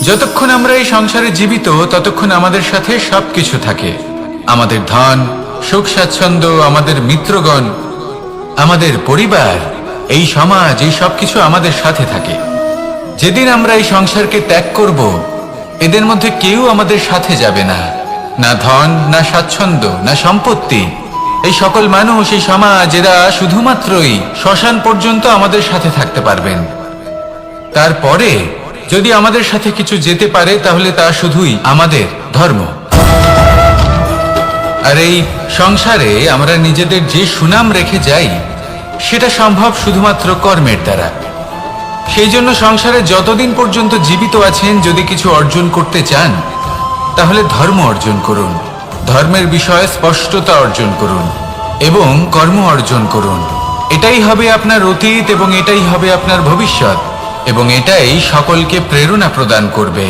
যতক্ষণ আমরা এই সংসারে জীবিত ততক্ষণ আমাদের সাথে সবকিছু থাকে। আমাদের ধন, সুখ স্বাচ্ছন্দ্য, আমাদের মিত্রগণ, আমাদের পরিবার, এই সমাজ, এই সবকিছু আমাদের সাথে থাকে। যেদিন আমরা এই সংসারকে ত্যাগ করব, এদের মধ্যে কেউ আমাদের সাথে যাবে না। না ধন, না স্বাচ্ছন্দ্য, না সম্পত্তি। এই সকল মানুষ, এই সমাজ, এরা শুধুমাত্রই শ্মশান পর্যন্ত আমাদের সাথে থাকতে পারবেন। তারপরে যদি আমাদের সাথে কিছু যেতে পারে তাহলে তা শুধুই আমাদের ধর্ম। আর এই সংসারে আমরা নিজেদের যে সুনাম রেখে যাই সেটা সম্ভব শুধুমাত্র কর্মের দ্বারা। সেই জন্য সংসারে যতদিন পর্যন্ত জীবিত আছেন, যদি কিছু অর্জন করতে চান তাহলে ধর্ম অর্জন করুন, ধর্মের বিষয়ে স্পষ্টতা অর্জন করুন এবং কর্ম অর্জন করুন। এটাই হবে আপনার অতীত এবং এটাই হবে আপনার ভবিষ্যৎ, এবং এটাই সকলকে প্রেরণা প্রদান করবে।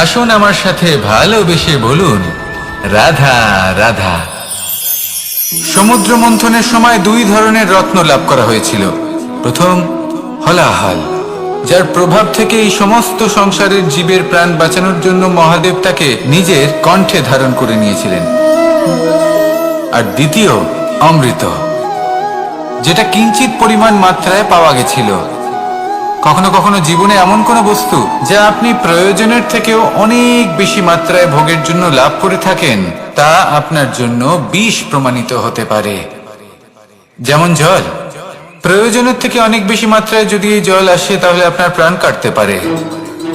আসুন আমার সাথে ভালোবেসে বলুন, রাধা রাধা। সমুদ্র মন্থনের সময় দুই ধরনের রত্ন লাভ করা হয়েছিল। প্রথম হলাহল, যার প্রভাব থেকে এই সমস্ত সংসারের জীবের প্রাণ বাঁচানোর জন্য মহাদেব তাকে নিজের কণ্ঠে ধারণ করে নিয়েছিলেন। আর দ্বিতীয় অমৃত, যেটা কিঞ্চিত পরিমাণ মাত্রায় পাওয়া গেছিল। কখনো কখনো জীবনে এমন কোনো বস্তু যা আপনি প্রয়োজনের থেকেও অনেক বেশি মাত্রায় ভোগের জন্য লাভ করে থাকেন, তা আপনার জন্য বিষ প্রমাণিত হতে পারে। যেমন জল, প্রয়োজনের থেকে অনেক বেশি মাত্রায় যদি এই জল আসে তাহলে আপনার প্রাণ কাটতে পারে।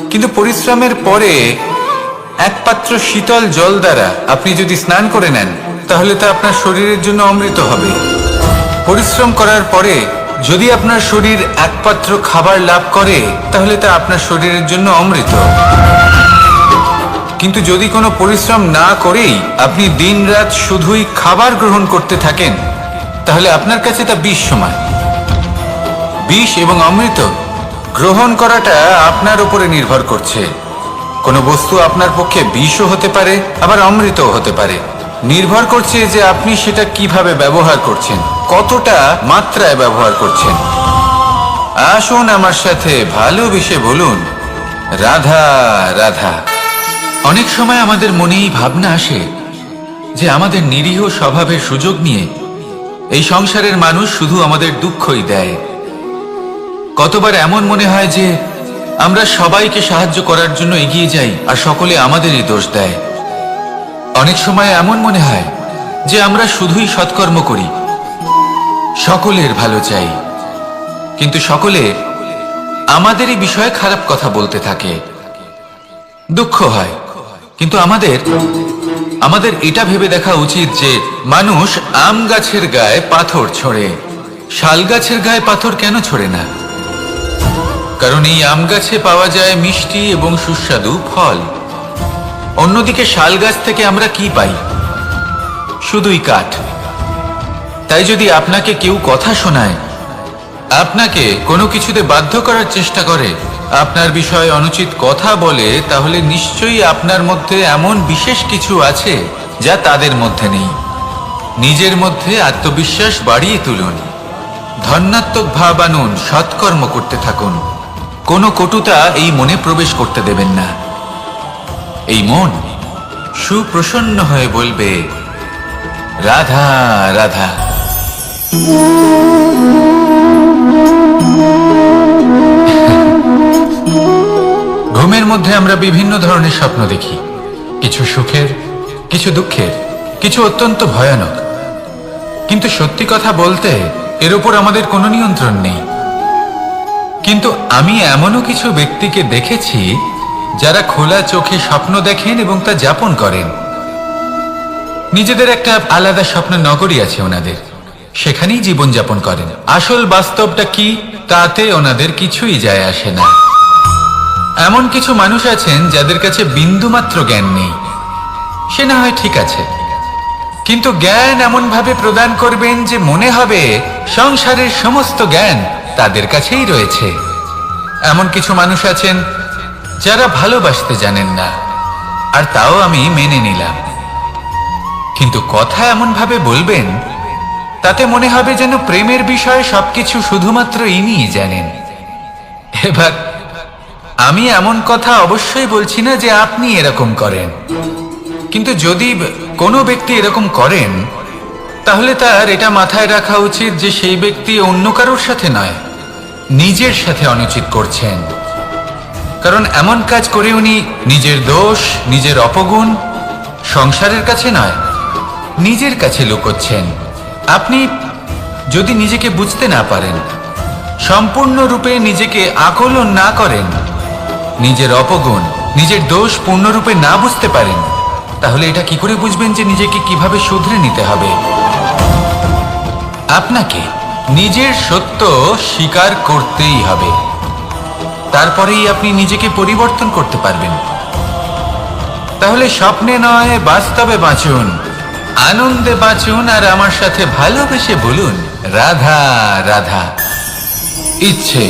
কিন্তু পরিশ্রমের পরে এক পাত্র শীতল জল দ্বারা আপনি যদি স্নান করে নেন তাহলে তা আপনার শরীরের জন্য অমৃত হবে। পরিশ্রম করার পরে যদি আপনার শরীর এক পাত্র খাবার লাভ করে তাহলে তা আপনার শরীরের জন্য অমৃত। কিন্তু যদি কোনো পরিশ্রম না করেই আপনি দিনরাত শুধুই খাবার গ্রহণ করতে থাকেন তাহলে আপনার কাছে তা বিষ সমান। বিষ এবং অমৃত গ্রহণ করাটা আপনার উপরে নির্ভর করছে। কোনো বস্তু আপনার পক্ষে বিষও হতে পারে, আবার অমৃতও হতে পারে। নির্ভর করছে যে আপনি সেটা কিভাবে ব্যবহার করছেন, কতটা মাত্রায় ব্যবহার করছেন। আসুন আমার সাথে ভালোবেসে বলুন, রাধা রাধা। অনেক সময় আমাদের মনেই ভাবনা আসে যে আমাদের নিরীহ স্বভাবের সুযোগ নিয়ে এই সংসারের মানুষ শুধু আমাদের দুঃখই দেয়। কতবার এমন মনে হয় যে আমরা সবাইকে সাহায্য করার জন্য এগিয়ে যাই আর সকলে আমাদেরই দোষ দেয়। অনেক সময় এমন মনে হয় যে আমরা শুধুই সৎকর্ম করি, সকলের ভালো চাই, কিন্তু সকলে আমাদেরই বিষয়ে খারাপ কথা বলতে থাকে। দুঃখ হয়, কিন্তু আমাদের এটা ভেবে দেখা উচিত যে মানুষ আম গাছের গায়ে পাথর ছোড়ে, শাল গাছের গায়ে পাথর কেন ছোড়ে না? কারণ এই আম গাছে পাওয়া যায় মিষ্টি এবং সুস্বাদু ফল। অন্যদিকে শাল গাছ থেকে আমরা কি পাই? শুধুই কাঠ। তাই যদি আপনাকে কেউ কথা শোনায়, আপনাকে কোনো কিছুতে বাধ্য করার চেষ্টা করে, আপনার বিষয়ে অনুচিত কথা বলে, তাহলে নিশ্চয়ই আপনার মধ্যে এমন বিশেষ কিছু আছে যা তাদের মধ্যে নেই। নিজের মধ্যে আত্মবিশ্বাস বাড়িয়ে তুলুন, ধন্যাত্মক ভাব আনুন, সৎকর্ম করতে থাকুন। কোনো কটুতা এই মনে প্রবেশ করতে দেবেন না। এই মন সুপ্রসন্ন হয়ে বলবে, রাধা রাধা। ঘুমের মধ্যে আমরা বিভিন্ন ধরনের স্বপ্ন দেখি, কিছু সুখের, কিছু দুঃখের, কিছু অত্যন্ত ভয়ানক। কিন্তু সত্যি কথা বলতে এর উপর আমাদের কোনো নিয়ন্ত্রণ নেই। কিন্তু আমি এমনও কিছু ব্যক্তিকে দেখেছি যারা খোলা চোখে স্বপ্ন দেখেন এবং তা যাপন করেন। নিজেদের একটা আলাদা স্বপ্ন নগরী আছে ওনাদের, সেখানেই জীবন যাপন করেন। আসল বাস্তবটা কি তাতে ওনাদের কিছুই যায় আসে না। এমন কিছু মানুষ আছেন যাদের কাছে বিন্দুমাত্র জ্ঞান নেই, সে না হয় ঠিক আছে, কিন্তু জ্ঞান এমন ভাবে প্রদান করবেন যে মনে হবে সংসারের সমস্ত জ্ঞান তাদের কাছেই রয়েছে। এমন কিছু মানুষ আছেন যারা ভালোবাসতে জানেন না, আর তাও আমি মেনে নিলাম, কিন্তু কথা এমন ভাবে বলবেন তাতে মনে হবে যেন প্রেমের বিষয়ে সবকিছু শুধুমাত্র ইনিই জানেন। এবার আমি এমন কথা অবশ্যই বলছি না যে আপনি এরকম করেন, কিন্তু যদি কোনো ব্যক্তি এরকম করেন তাহলে তার এটা মাথায় রাখা উচিত যে সেই ব্যক্তি অন্য কারোর সাথে নয়, নিজের সাথে অনুচিত করছেন। কারণ এমন কাজ করে উনি নিজের দোষ, নিজের অপগুণ সংসারের কাছে নয়, নিজের কাছে লুকোচ্ছেন। আপনি যদি নিজেকে বুঝতে না পারেন, সম্পূর্ণরূপে নিজেকে আকলন না করেন, নিজের অপগুণ, নিজের দোষ পূর্ণরূপে না বুঝতে পারেন, তাহলে এটা কি করে বুঝবেন যে নিজেকে কিভাবে শুধরে নিতে হবে? আপনাকে নিজের সত্য স্বীকার করতেই হবে, তারপরেই আপনি নিজেকে পরিবর্তন করতে পারবেন। তাহলে স্বপ্নে নয়, বাস্তবে বাঁচুন, আনন্দে বাঁচুন, আর আমার সাথে ভালোবেসে বলুন রাধা রাধা। ইচ্ছে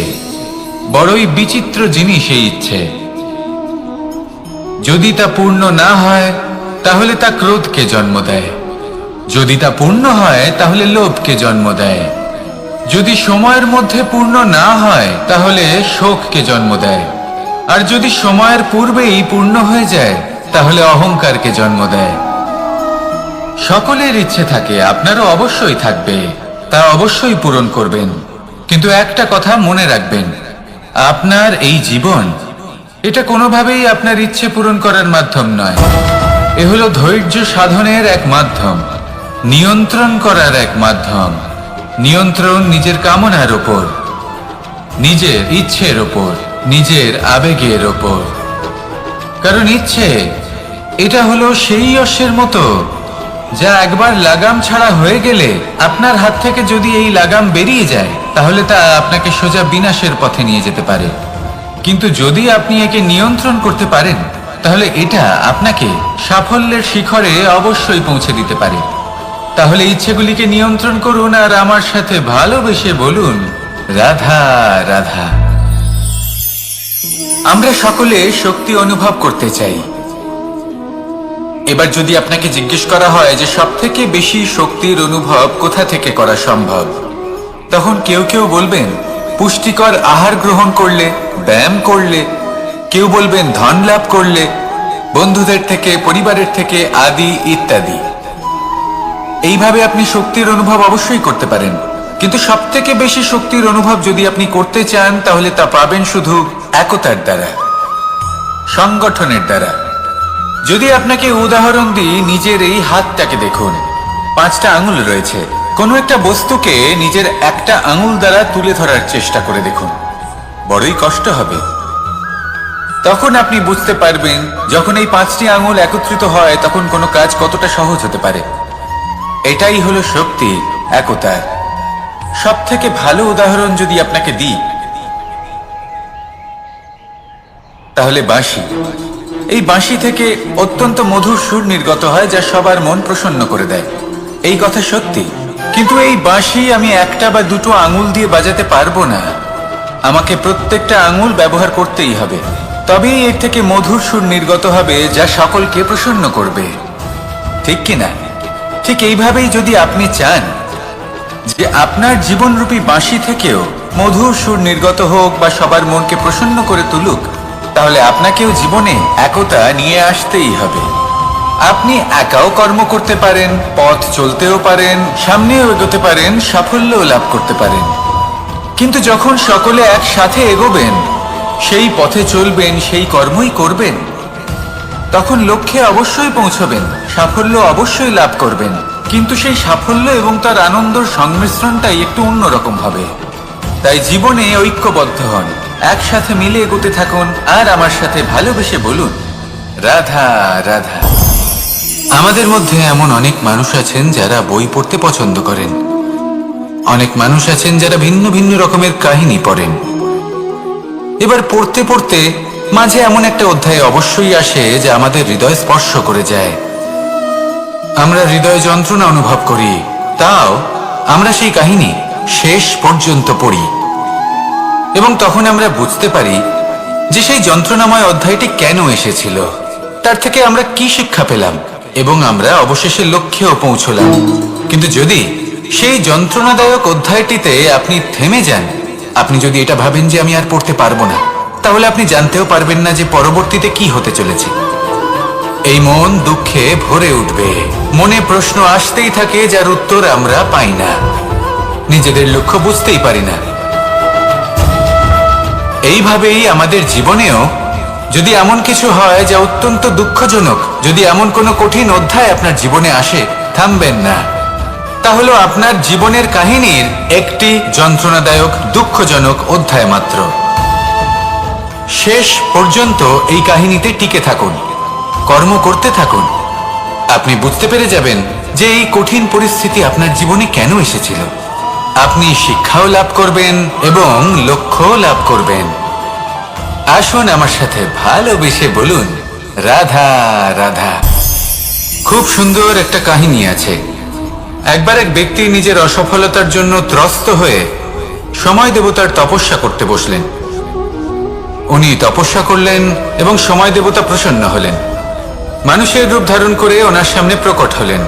বড়ই বিচিত্র জিনিস। এই ইচ্ছে যদি তা পূর্ণ না হয় তাহলে তা ক্রোধকে জন্ম দেয়, যদি তা পূর্ণ হয় তাহলে লোভকে জন্ম দেয়, যদি সময়ের মধ্যে পূর্ণ না হয় তাহলে শোককে জন্ম দেয়, আর যদি সময়ের পূর্বেই পূর্ণ হয়ে যায় তাহলে অহংকারকে জন্ম দেয়। সকলের ইচ্ছে থাকে, আপনারও অবশ্যই থাকবে, তা অবশ্যই পূরণ করবেন। কিন্তু একটা কথা মনে রাখবেন, আপনার এই জীবন এটা কোনোভাবেই আপনার ইচ্ছে পূরণ করার মাধ্যম নয়। এ হলো ধৈর্য সাধনের এক মাধ্যম, নিয়ন্ত্রণ করার এক মাধ্যম। নিয়ন্ত্রণ নিজের কামনার ওপর, নিজের ইচ্ছের ওপর, নিজের আবেগের ওপর। কারণ ইচ্ছে এটা হলো সেই অশ্বের মতো যা একবার লাগাম ছাড়া হয়ে গেলে, আপনার হাত থেকে যদি এই লাগাম বেরিয়ে যায় তাহলে তা আপনাকে সোজা বিনাশের পথে নিয়ে যেতে পারে। কিন্তু যদি আপনি একে নিয়ন্ত্রণ করতে পারেন তাহলে এটা আপনাকে সাফল্যের শিখরে অবশ্যই পৌঁছে দিতে পারে। তাহলে ইচ্ছেগুলিকে নিয়ন্ত্রণ করুন আর আমার সাথে ভালোবেসে বলুন রাধা রাধা। আমরা সকলে শক্তি অনুভব করতে চাই। এবার যদি আপনাকে জিজ্ঞেস করা হয় যে সবথেকে বেশি শক্তির অনুভব কোথা থেকে করা সম্ভব, তখন কেউ কেউ বলবেন পুষ্টিকর আহার গ্রহণ করলে, ব্যায়াম করলে, কেউ বলবেন ধন লাভ করলে, বন্ধুদের থেকে, পরিবারের থেকে, আদি ইত্যাদি। এইভাবে আপনি শক্তির অনুভব অবশ্যই করতে পারেন, কিন্তু সবথেকে বেশি শক্তির অনুভব যদি আপনি করতে চান তাহলে তা পাবেন শুধু একতার দ্বারা, সংগঠনের দ্বারা। যদি আপনাকে উদাহরণ দিই, নিজের এই হাতটাকে দেখুন, 5টা আঙুল রয়েছে। কোনো একটা বস্তুকে নিজের একটা আঙুল দ্বারা তুলে ধরার চেষ্টা করে দেখুন, বড়ই কষ্ট হবে। তখন আপনি বুঝতে পারবেন যখন এই 5টি আঙুল একত্রিত হয় তখন কোনো কাজ কতটা সহজ হতে পারে। এটাই হলো শক্তি, একতা। সব থেকে ভালো উদাহরণ যদি আপনাকে দিই তাহলে বাঁশি। এই বাঁশি থেকে অত্যন্ত মধুর সুর নির্গত হয় যা সবার মন প্রসন্ন করে দেয়। এই কথা সত্যি, কিন্তু এই বাঁশি আমি একটা বা দুটো আঙুল দিয়ে বাজাতে পারবো না। আমাকে প্রত্যেকটা আঙুল ব্যবহার করতেই হবে, তবেই এর থেকে মধুর সুর নির্গত হবে যা সকলকে প্রসন্ন করবে, ঠিক কিনা? ঠিক এইভাবেই যদি আপনি চান যে আপনার জীবনরূপী বাঁশি থেকেও মধুর সুর নির্গত হোক বা সবার মনকে প্রসন্ন করে তুলুক, তাহলে আপনাকেও জীবনে একতা নিয়ে আসতেই হবে। আপনি একাও কর্ম করতে পারেন, পথ চলতেও পারেন, সামনেও এগোতে পারেন, সাফল্যও লাভ করতে পারেন। কিন্তু যখন সকলে একসাথে এগোবেন, সেই পথে চলবেন, সেই কর্মই করবেন, তখন লক্ষ্যে অবশ্যই পৌঁছবেন, সাফল্য অবশ্যই লাভ করবেন। কিন্তু সেই সাফল্য এবং তার আনন্দর সংমিশ্রণটাই একটু অন্যরকম হবে। তাই জীবনে ঐক্যবদ্ধ হন, একসাথে মিলে এগোতে থাকুন, আর আমার সাথে ভালোবেসে বলুন রাধা রাধা। আমাদের মধ্যে এমন অনেক মানুষ আছেন যারা বই পড়তে পছন্দ করেন, অনেক মানুষ আছেন যারা ভিন্ন ভিন্ন রকমের কাহিনী পড়েন। এবার পড়তে পড়তে মাঝে এমন একটা অধ্যায় অবশ্যই আসে যা আমাদের হৃদয় স্পর্শ করে যায়। আমরা হৃদয় যন্ত্রণা অনুভব করি, তাও আমরা সেই কাহিনী শেষ পর্যন্ত পড়ি এবং তখন আমরা বুঝতে পারি যে সেই যন্ত্রণাময় অধ্যায়টি কেন এসেছিল, তার থেকে আমরা কি শিক্ষা পেলাম, এবং আমরা অবশেষে লক্ষ্যেও পৌঁছলাম। কিন্তু যদি সেই যন্ত্রণাদায়ক অধ্যায়টিতে আপনি থেমে যান, আপনি যদি এটা ভাবেন যে আমি আর পড়তে পারবো না, তাহলে আপনি জানতেও পারবেন না যে পরবর্তীতে কি হতে চলেছে। এই মন দুঃখে ভরে উঠবে, মনে প্রশ্ন আসতেই থাকে যার উত্তর আমরা পাই না, নিজেদের লক্ষ্য বুঝতেই পারি না। এইভাবেই আমাদের জীবনেও যদি এমন কিছু হয় যা অত্যন্ত দুঃখজনক, যদি এমন কোনো কঠিন অধ্যায় আপনার জীবনে আসে, থামবেন না। তা হলো আপনার জীবনের কাহিনীর একটি যন্ত্রণাদায়ক দুঃখজনক অধ্যায় মাত্র। শেষ পর্যন্ত এই কাহিনীতে টিকে থাকুন, কর্ম করতে থাকুন। আপনি বুঝতে পেরে যাবেন যে এই কঠিন পরিস্থিতি আপনার জীবনে কেন এসেছিল। আপনি শিক্ষাও লাভ করবেন এবং লক্ষ্যও লাভ করবেন। আসুন আমার সাথে ভালোবেসে বলুন, রাধা রাধা। খুব সুন্দর একটা কাহিনী আছে। একবার এক ব্যক্তি নিজের অসফলতার জন্য ত্রস্ত হয়ে সময় দেবতার তপস্যা করতে বসলেন। উনি তপস্যা করলেন এবং সময় দেবতা প্রসন্ন হলেন, মানুষের রূপ ধারণ করে ওনার সামনে প্রকট হলেন।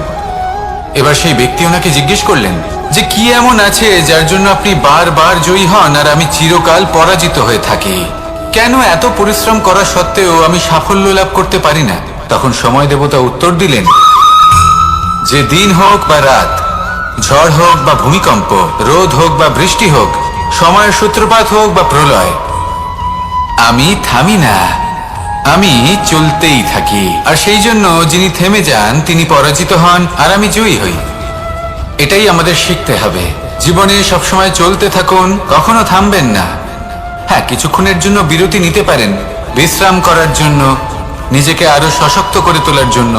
এবার সেই ব্যক্তি ওনাকে জিজ্ঞেস করলেন যে কি এমন আছে যার জন্য আপনি বারবার জয়ী হন আর আমি চিরকাল পরাজিত হয়ে থাকি? কেন এত পরিশ্রম করা সত্ত্বেও আমি সাফল্য লাভ করতে পারি না? তখন সময় দেবতা উত্তর দিলেন যে দিন হোক বা রাত, ঝড় হোক বা ভূমিকম্প, রোদ হোক বা বৃষ্টি হোক, সময়ের সূত্রপাত হোক বা প্রলয়, আমি থামি না, আমি চলতেই থাকি। আর সেই জন্য যিনি থেমে যান তিনি পরাজিত হন আর আমি জয়ী হই। এটাই আমাদের শিখতে হবে। জীবনে সবসময় চলতে থাকুন, কখনো থামবেন না। হ্যাঁ, কিছুক্ষণের জন্য বিরতি নিতে পারেন, বিশ্রাম করার জন্য, নিজেকে আরো সশক্ত করে তোলার জন্য,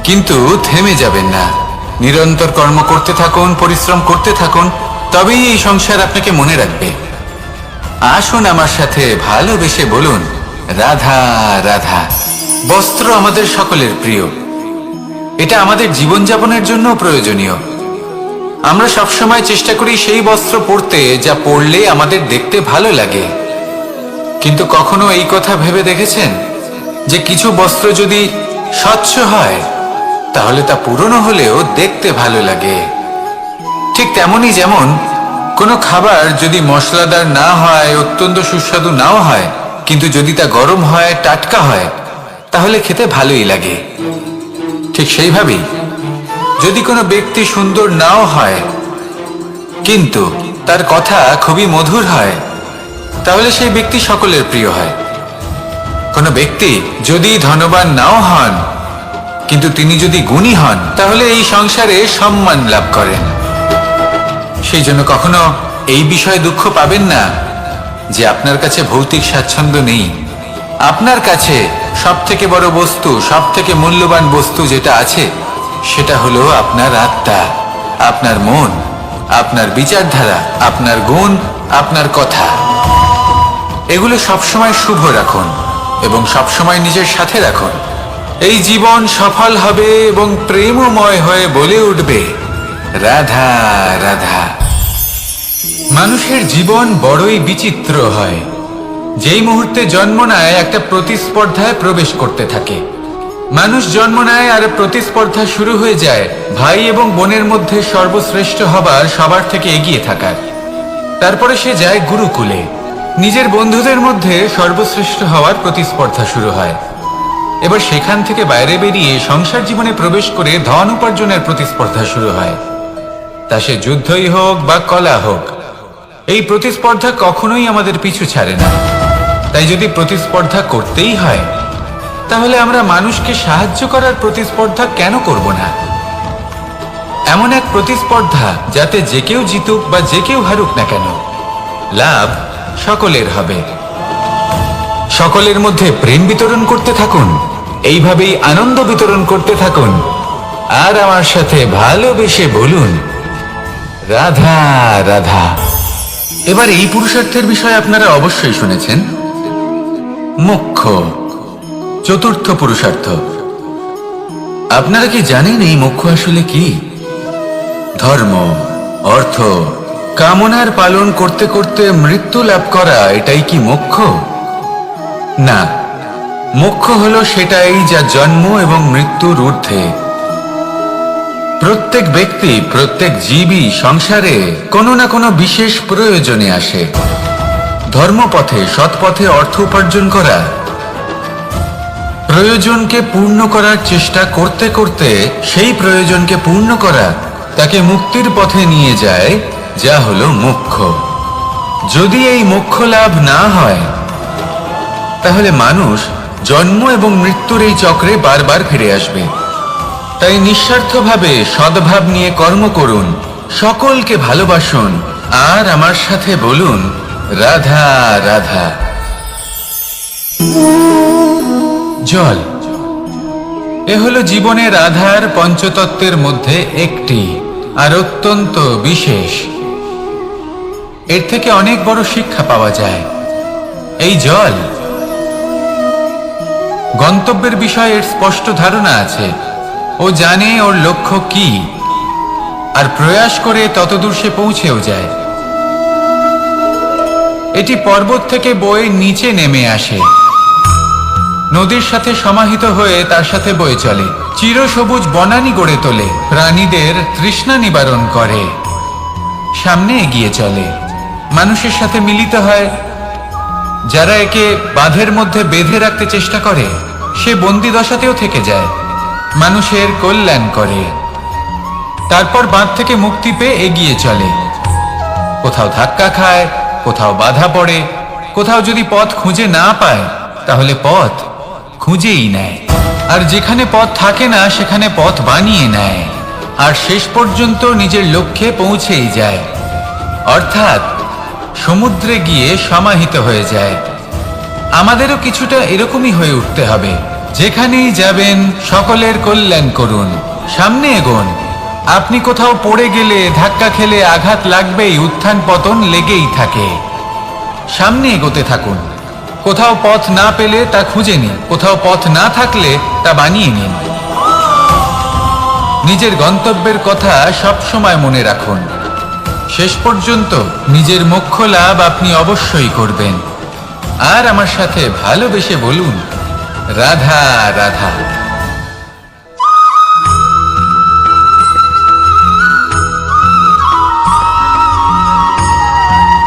কিন্তু থেমে যাবেন না। নিরন্তর কর্ম করতে থাকুন, পরিশ্রম করতে থাকুন, তবেই এই সংসার আপনাকে মনে রাখবে। আসুন আমার সাথে ভালোবেসে বলুন, রাধা রাধা। বস্ত্র আমাদের সকলের প্রিয়, এটা আমাদের জীবনযাপনের জন্য প্রয়োজনীয়। আমরা সবসময় চেষ্টা করি সেই বস্ত্র পরতে যা পরলে আমাদের দেখতে ভালো লাগে। কিন্তু কখনো এই কথা ভেবে দেখেছেন যে কিছু বস্ত্র যদি স্বচ্ছ হয় তাহলে তা পুরনো হলেও দেখতে ভালো লাগে? ঠিক তেমনি যেমন কোনো খাবার যদি মশলাদার না হয়, অত্যন্ত সুস্বাদু নাও হয়, কিন্তু যদি তা গরম হয়, টাটকা হয়, তাহলে খেতে ভালোই লাগে। ঠিক সেইভাবেই যদি কোনো ব্যক্তি সুন্দর নাও হয় কিন্তু তার কথা খুবই মধুর হয়, তাহলে সেই ব্যক্তি সকলের প্রিয় হয়। কোনো ব্যক্তি যদি ধনবান নাও হন কিন্তু তিনি যদি গুণী হন, তাহলে এই সংসারে সম্মান লাভ করেন। সেই জন্য কখনো এই বিষয়ে দুঃখ পাবেন না যে আপনার কাছে ভৌতিক স্বাচ্ছন্দ্য নেই। আপনার কাছে সব থেকে বড় বস্তু, সব থেকে মূল্যবান বস্তু যেটা আছে সেটা হলো আপনার আত্মা, আপনার মন, আপনার বিচারধারা, আপনার গুণ, আপনার কথা। এগুলো সবসময় শুভ রাখুন এবং সবসময় নিজের সাথে রাখুন। এই জীবন সফল হবে এবং প্রেমময় হয়ে বলে উঠবে, রাধা রাধা। মানুষের জীবন বড়ই বিচিত্র হয়। যেই মুহূর্তে জন্ম নেয় একটা প্রতিস্পর্ধায় প্রবেশ করতে থাকে। মানুষ জন্ম নেয় আর প্রতিস্পর্ধা শুরু হয়ে যায় ভাই এবং বোনের মধ্যে সর্বশ্রেষ্ঠ হবার, সবার থেকে এগিয়ে থাকার। তারপরে সে যায় গুরুকুলে, নিজের বন্ধুদের মধ্যে সর্বশ্রেষ্ঠ হওয়ার প্রতিস্পর্ধা শুরু হয়। এবার সেখান থেকে বাইরে বেরিয়ে সংসার জীবনে প্রবেশ করে ধন উপার্জনের প্রতিস্পর্ধা শুরু হয়। তা সে যুদ্ধই হোক বা কলা হোক, এই প্রতিস্পর্ধা কখনোই আমাদের পিছু ছাড়ে না। তাই যদি প্রতিস্পর্ধা করতেই হয় তাহলে আমরা মানুষকে সাহায্য করার প্রতিস্পর্ধা কেন করব না? এমন এক প্রতিস্পর্ধা যাতে যে কেউ জিতুক বা যে কেউ হারুক না কেন, লাভ সকলের হবে। সকলের মধ্যে প্রেম বিতরণ করতে থাকুন, এইভাবেই আনন্দ বিতরণ করতে থাকুন। আর আমার সাথে ভালোবেসে বলুন, রাধা রাধা। এবার এই পুরুষার্থের বিষয়ে আপনারা অবশ্যই শুনেছেন, মোক্ষ, চতুর্থ পুরুষার্থ। আপনারা কি জানেন এই মোক্ষ আসলে কি? ধর্ম, অর্থ, কামনার পালন করতে করতে মৃত্যু লাভ করা, এটাই কি মোক্ষ? না, মোক্ষ হলো সেটাই যা জন্ম এবং মৃত্যুর ঊর্ধ্বে। প্রত্যেক ব্যক্তি, প্রত্যেক জীবই সংসারে কোনো না কোনো বিশেষ প্রয়োজনে আসে। ধর্মপথে সৎপথে অর্থ উপার্জন করা, প্রয়োজনকে পূর্ণ করার চেষ্টা করতে করতে সেই প্রয়োজনকে পূর্ণ করা তাকে মুক্তির পথে নিয়ে যায়, যা হলো মোক্ষ। যদি এই মোক্ষ লাভ না হয় তাহলে মানুষ জন্ম এবং মৃত্যুর এই চক্রে বারবার ফিরে আসবে। তাই নিঃস্বার্থভাবে সদ্ভাব নিয়ে কর্ম করুন, সকলকে ভালোবাসুন, আর আমার সাথে বলুন রাধা রাধা। জল এ হলো জীবনের আধার পঞ্চতত্ত্বের মধ্যে একটি, আর অত্যন্ত বিশেষ। এর থেকে অনেক বড় শিক্ষা পাওয়া যায়। এই জল গন্তব্যের বিষয়ে এর স্পষ্ট ধারণা আছে। ও জানে ওর লক্ষ্য কি, আর প্রয়াস করে ততদূর সে পৌঁছেও যায়। এটি পর্বত থেকে বয়ে নিচে নেমে আসে, নদীর সাথে সমাহিত হয়ে তার সাথে বয়ে চলে, চিরসবুজ বনানী গড়ে তোলে, প্রাণীদের তৃষ্ণা নিবারণ করে, সামনে এগিয়ে চলে, মানুষের সাথে মিলিত হয়। যারা একে বাঁধের মধ্যে বেঁধে রাখতে চেষ্টা করে সে বন্দি দশাতেও থেকে যায়, মানুষের কল্যাণ করে। তারপর বাঁধ থেকে মুক্তি পেয়ে এগিয়ে চলে, কোথাও ধাক্কা খায়, কোথাও বাধা পড়ে, কোথাও যদি পথ খুঁজে না পায় তাহলে পথ খুঁজেই নেয়, আর যেখানে পথ থাকে না সেখানে পথ বানিয়ে নেয়, আর শেষ পর্যন্ত নিজের লক্ষ্যে পৌঁছেই যায়, অর্থাৎ সমুদ্রে গিয়ে সমাহিত হয়ে যায়। আমাদেরও কিছুটা এরকমই হয়ে উঠতে হবে। যেখানেই যাবেন সকলের কল্যাণ করুন, সামনে এগোন। আপনি কোথাও পড়ে গেলে, ধাক্কা খেলে আঘাত লাগবেই, উত্থান পতন লেগেই থাকে। সামনে এগোতে থাকুন। কোথাও পথ না পেলে তা খুঁজে নিন, কোথাও পথ না থাকলে তা বানিয়ে নিন। নিজের গন্তব্যের কথা সব সময় মনে রাখুন। শেষ পর্যন্ত নিজের মোক্ষ লাভ আপনি অবশ্যই করবেন। আর আমার সাথে ভালোবেসে বলুন রাধা রাধা।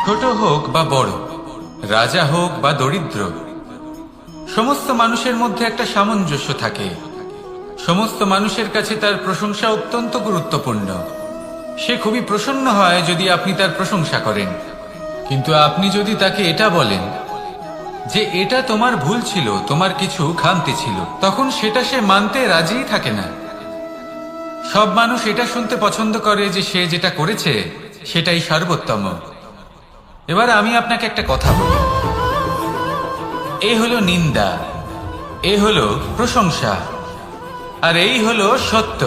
ছোট হোক বা বড়, রাজা হোক বা দরিদ্র, সমস্ত মানুষের মধ্যে একটা সামঞ্জস্য থাকে। সমস্ত মানুষের কাছে তার প্রশংসা অত্যন্ত গুরুত্বপূর্ণ। সে খুবই প্রসন্ন হয় যদি আপনি তার প্রশংসা করেন, কিন্তু আপনি যদি তাকে এটা বলেন যে এটা তোমার ভুল ছিল, তোমার কিছু খামতি ছিল, তখন সেটা সে মানতে রাজিই থাকে না। সব মানুষ এটা শুনতে পছন্দ করে যে সে যেটা করেছে সেটাই সর্বোত্তম। এবার আমি আপনাকে একটা কথা বলি, এ হলো নিন্দা, এ হলো প্রশংসা, আর এই হলো সত্য,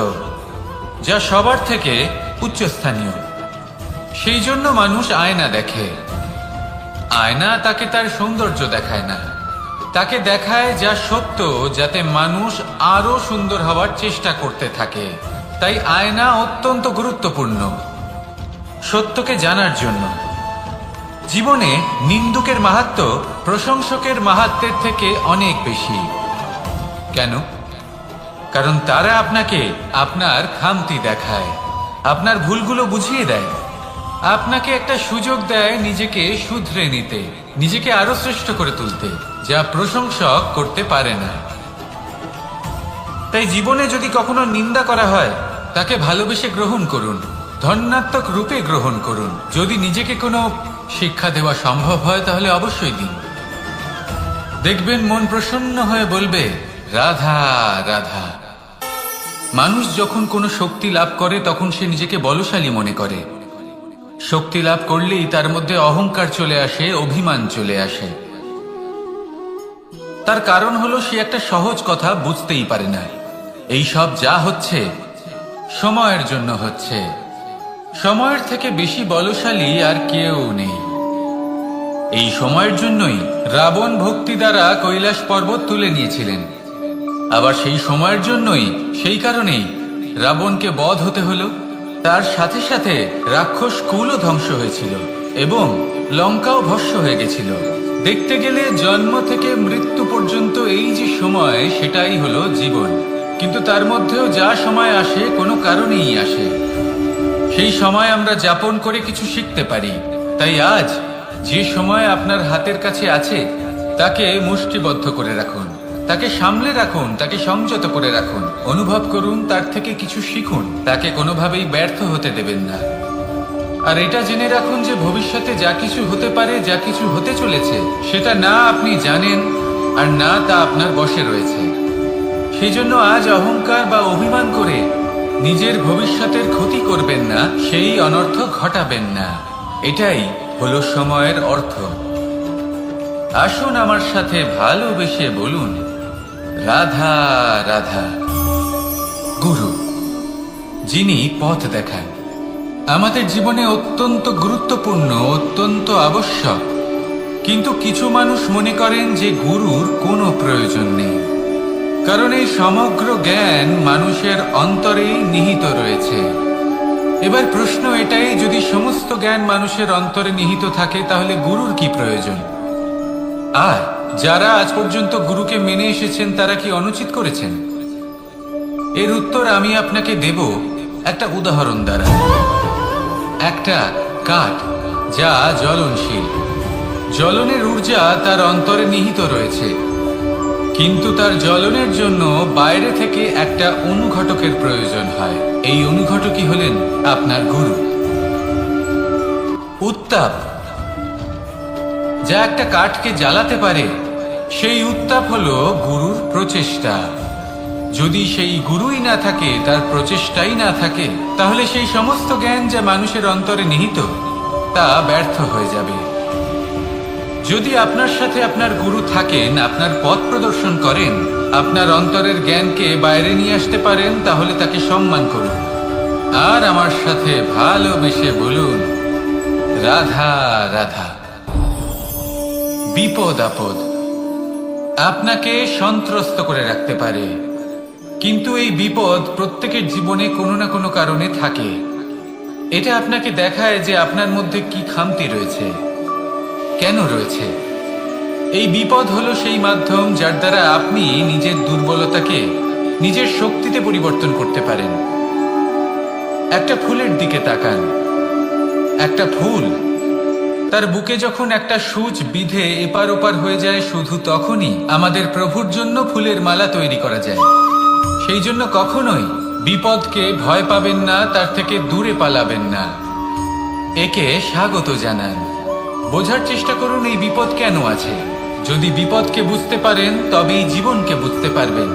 যা সবার থেকে উচ্চস্থানীয়। সেই জন্য মানুষ আয়না দেখে। আয়না তাকে তার সৌন্দর্য দেখায় না, তাকে দেখায় যা সত্য, যাতে মানুষ আরো সুন্দর হওয়ার চেষ্টা করতে থাকে। তাই আয়না অত্যন্ত গুরুত্বপূর্ণ সত্যকে জানার জন্য। জীবনে নিন্দুকের মাহাত্ম্য প্রশংসকের মাহাত্ম্যের থেকে অনেক বেশি। কেন? কারণ তারা আপনাকে আপনার খামতি দেখায়, আপনার ভুলগুলো বুঝিয়ে দেয়, আপনাকে একটা সুযোগ দেয় নিজেকে শুধরে নিতে, নিজেকে আরো শ্রেষ্ঠ করে তুলতে, যা প্রশংসক করতে পারে না। তাই জীবনে যদি কখনো নিন্দা করা হয় তাকে ভালোবেসে গ্রহণ করুন, ধন্যাত্মক রূপে গ্রহণ করুন। যদি নিজেকে কোনো শিক্ষা দেওয়া সম্ভব হয় তাহলে অবশ্যই দিন। দেখবেন মন প্রসন্ন হয়ে বলবে রাধা রাধা। মানুষ যখন কোনো শক্তি লাভ করে তখন সে নিজেকে বলশালী মনে করে। শক্তি লাভ করলেই তার মধ্যে অহংকার চলে আসে, অভিমান চলে আসে। তার কারণ হলো সে একটা সহজ কথা বুঝতেই পারে না। এই সব যা হচ্ছে সময়ের জন্য হচ্ছে। সময়ের থেকে বেশি বলশালী আর কেউ নেই। এই সময়ের জন্যই রাবণ ভক্তি দ্বারা কৈলাস পর্বত তুলে নিয়েছিলেন। আবার সেই সময়ের জন্যই, সেই কারণেই রাবণকে বধ হতে হলো। তার সাথে সাথে রাক্ষস কুলও ধ্বংস হয়েছিল এবং লঙ্কাও ভস্ম হয়ে গেছিল। দেখতে গেলে জন্ম থেকে মৃত্যু পর্যন্ত এই যে সময়, সেটাই হলো জীবন। কিন্তু তার মধ্যেও যা সময় আসে কোনো কারণেই আসে। সেই সময় আমরা যাপন করে কিছু শিখতে পারি। তাই আজ যে সময় আপনার হাতের কাছে আছে তাকে মুষ্টিবদ্ধ করে রাখুন, তাকে সামলে রাখুন, তাকে সংযত করে রাখুন, অনুভব করুন, তার থেকে কিছু শিখুন, তাকে কোনোভাবেই ব্যর্থ হতে দেবেন না। আর এটা জেনে রাখুন যে ভবিষ্যতে যা কিছু হতে পারে, যা কিছু হতে চলেছে, সেটা না আপনি জানেন আর না তা আপনার বশে রয়েছে। সেই জন্য আজ অহংকার বা অভিমান করে নিজের ভবিষ্যতের ক্ষতি করবেন না, সেই অনর্থ ঘটাবেন না। এটাই হলো সময়ের অর্থ। আসুন আমার সাথে ভালোবেসে বলুন, রাধা রাধা। গুরু, যিনি পথ দেখান, আমাদের জীবনে অত্যন্ত গুরুত্বপূর্ণ, অত্যন্ত আবশ্যক। কিন্তু কিছু মানুষ মনে করেন যে গুরুর কোনো প্রয়োজন নেই, কারণ এই সমগ্র জ্ঞান মানুষের অন্তরেই নিহিত রয়েছে। এবার প্রশ্ন এটাই, যদি সমস্ত জ্ঞান মানুষের অন্তরে নিহিত থাকে তাহলে গুরুর কি প্রয়োজন? আর যারা আজ পর্যন্ত গুরুকে মেনে এসেছেন তারা কি অনুচিত করেছেন? এর উত্তর আমি আপনাকে দেব একটা উদাহরণ দ্বারা। একটা কাঠ যা জ্বলনশীল, জ্বলনের ঊর্জা তার অন্তরে নিহিত রয়েছে, কিন্তু তার জ্বলনের জন্য বাইরে থেকে একটা অনুঘটকের প্রয়োজন হয়। এই অনুঘটকই হলেন আপনার গুরু। উত্তাপ যা একটা কাঠকে জ্বালাতে পারে, সেই উত্তাপ হলো গুরুর প্রচেষ্টা। যদি সেই গুরুই না থাকে, তার প্রচেষ্টাই না থাকে, তাহলে সেই সমস্ত জ্ঞান যা মানুষের অন্তরে নিহিত তা ব্যর্থ হয়ে যাবে। যদি আপনার সাথে আপনার গুরু থাকেন, আপনার পথ প্রদর্শন করেন, আপনার অন্তরের জ্ঞানকে বাইরে নিয়ে আসতে পারেন, তাহলে তাকে সম্মান করুন। আর আমার সাথে ভালোবেসে বলুন, রাধা রাধা। বিপদ আপদ আপনাকে সন্ত্রস্ত করে রাখতে পারে, কিন্তু এই বিপদ প্রত্যেকের জীবনে কোনো না কোনো কারণে থাকে। এটা আপনাকে দেখায় যে আপনার মধ্যে কি খামতি রয়েছে, কেন রয়েছে। এই বিপদ হলো সেই মাধ্যম যার দ্বারা আপনি নিজের দুর্বলতাকে নিজের শক্তিতে পরিবর্তন করতে পারেন। একটা ফুলের দিকে তাকান। একটা ফুল, তার বুকে যখন একটা সূচ বিধে এপার ওপার হয়ে যায়, শুধু তখনই আমাদের প্রভুর জন্য ফুলের মালা তৈরি করা যায়। সেই জন্য কখনোই বিপদকে ভয় পাবেন না, তার থেকে দূরে পালাবেন না, একে স্বাগত জানান। বোঝার চেষ্টা করুন এই বিপদ কেন আছে। যদি বিপদকে বুঝতে পারেন তবেই জীবনকে বুঝতে পারবেন।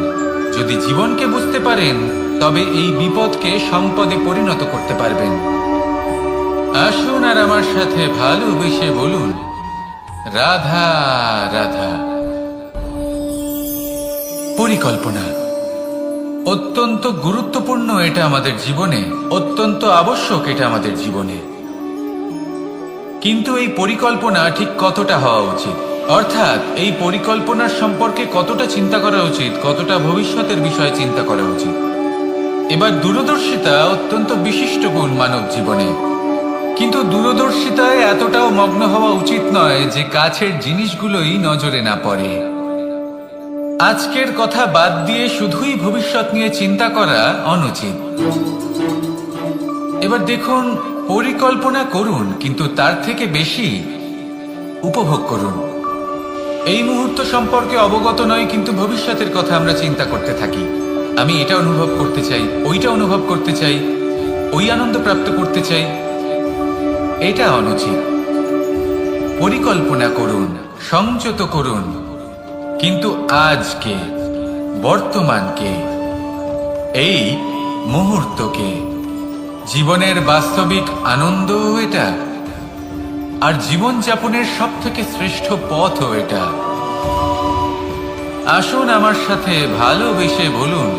যদি জীবনকে বুঝতে পারেন তবে এই বিপদকে সম্পদে পরিণত করতে পারবেন। আসুন আর আমার সাথে ভালোবেসে বলুন, রাধা রাধা। পরিকল্পনা অত্যন্ত গুরুত্বপূর্ণ, এটা আমাদের জীবনে অত্যন্ত আবশ্যক, এটা আমাদের জীবনে। কিন্তু এই পরিকল্পনা ঠিক কতটা হওয়া উচিত, অর্থাৎ এই পরিকল্পনার সম্পর্কে কতটা চিন্তা করা উচিত, কতটা ভবিষ্যতের বিষয়ে চিন্তা করা উচিত। এবার দূরদর্শিতা অত্যন্ত বিশিষ্ট গুণ মানব জীবনে, কিন্তু দূরদর্শিতায় এতটাও মগ্ন হওয়া উচিত নয় যে কাছের জিনিসগুলোই নজরে না পড়ে। আজকের কথা বাদ দিয়ে শুধুই ভবিষ্যৎ নিয়ে চিন্তা করা অনুচিত। এবার দেখুন, পরিকল্পনা করুন, কিন্তু তার থেকে বেশি উপভোগ করুন। এই মুহূর্ত সম্পর্কে অবগত নয়, কিন্তু ভবিষ্যতের কথা আমরা চিন্তা করতে থাকি। আমি এটা অনুভব করতে চাই, ওইটা অনুভব করতে চাই, ওই আনন্দ প্রাপ্ত করতে চাই। এটা অনুচিত। পরিকল্পনা করুন, সংযত করুন, কিন্তু আজকে, বর্তমানকে, এই মুহূর্তকে। জীবনের বাস্তবিক আনন্দ এটা, আর জীবনযাপনের সব থেকে শ্রেষ্ঠ পথও এটা। আসুন আমার সাথে ভালোবেসে বলুন,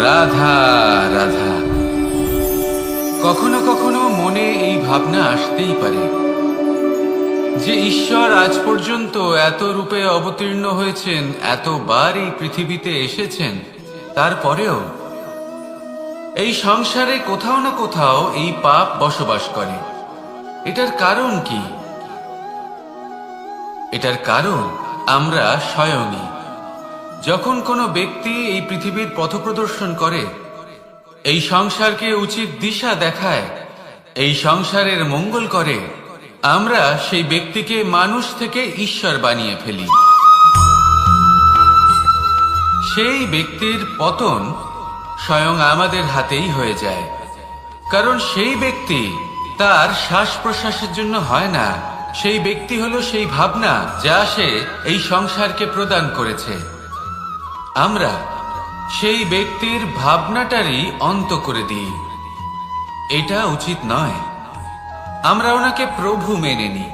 রাধা রাধা। কখনো কখনো মনে এই ভাবনা আসতেই পারে যে ঈশ্বর আজ পর্যন্ত এত রূপে অবতীর্ণ হয়েছেন, এতবার এই পৃথিবীতে এসেছেন, তারপরেও এই সংসারে কোথাও না কোথাও এই পাপ বসবাস করে। এটার কারণ কি? এটার কারণ আমরা স্বয়ংই। যখন কোনো ব্যক্তি এই পৃথিবীর পথপ্রদর্শন করে, এই সংসারকে উচিত দিশা দেখায়, এই সংসারের মঙ্গল করে, আমরা সেই ব্যক্তিকে মানুষ থেকে ঈশ্বর বানিয়ে ফেলি। সেই ব্যক্তির পতন স্বয়ং আমাদের হাতেই হয়ে যায়, কারণ সেই ব্যক্তি তার শ্বাস প্রশ্বাসের জন্য হয় না। সেই ব্যক্তি হলো সেই ভাবনা যা সে এই সংসারকে প্রদান করেছে। আমরা সেই ব্যক্তির ভাবনাটারই অন্ত করে দিই। এটা উচিত নয়। আমরা ওনাকে প্রভু মেনে নিই।